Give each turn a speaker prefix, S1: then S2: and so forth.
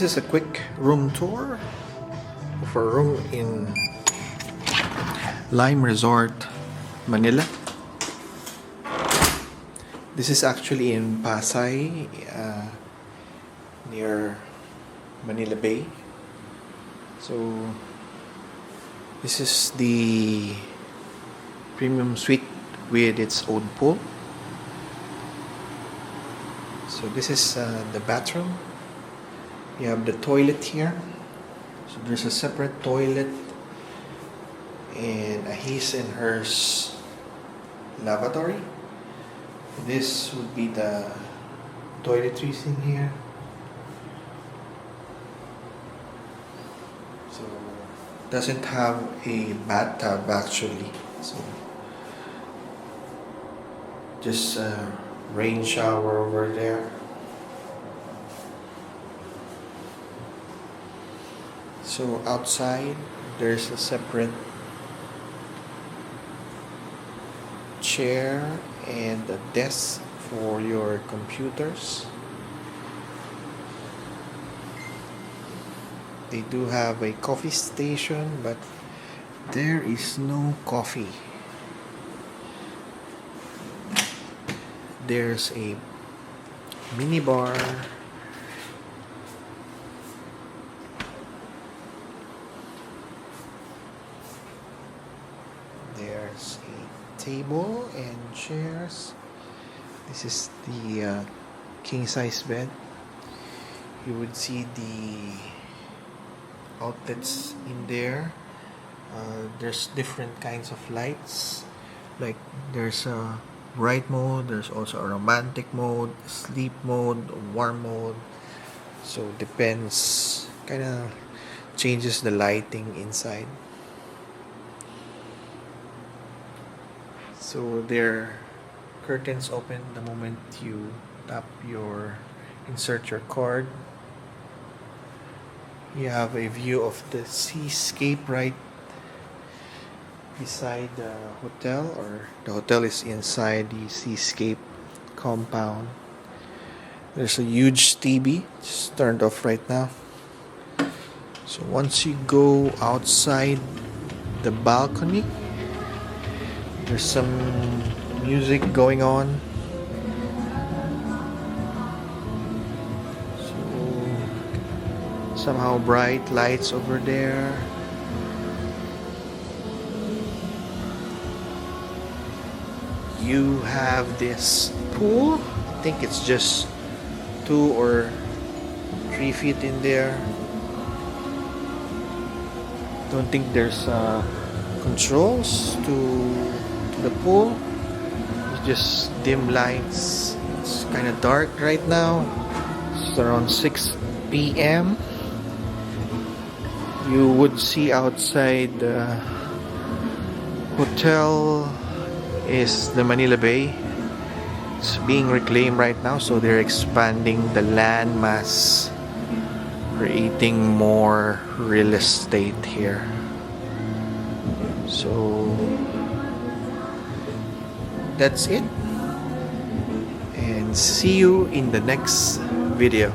S1: is a quick room tour of a room in Lime Resort Manila. This is actually in Pasay, near Manila Bay. So this is the premium suite with its own pool. So this is the bathroom. You have the toilet here. So there's a separate toilet and a his and hers lavatory. This would be the toiletries in here. So doesn't have a bathtub actually. So just a rain shower over there. So outside there's a separate chair and a desk for your computers. They do have a coffee station, but there is no coffee. There's a mini bar. There's a table and chairs. This is the king size bed. You would see the outlets in there. There's different kinds of lights. Like there's a bright mode, there's also a romantic mode, sleep mode, warm mode. So depends, kind of changes the lighting inside. So their curtains open the moment you insert your card. You have a view of the seascape right beside the hotel, or the hotel is inside the seascape compound. There's a huge TV, just turned off right now. So once you go outside the balcony, there's some music going on. So somehow bright lights over there. You have this pool. I think it's just 2 or 3 feet in there. Don't think there's controls to the pool. It's just dim lights. It's kind of dark right now. It's around 6 p.m. You would see outside the hotel is the Manila Bay. It's being reclaimed right now, so they're expanding the land mass, creating more real estate here. So that's it, and see you in the next video.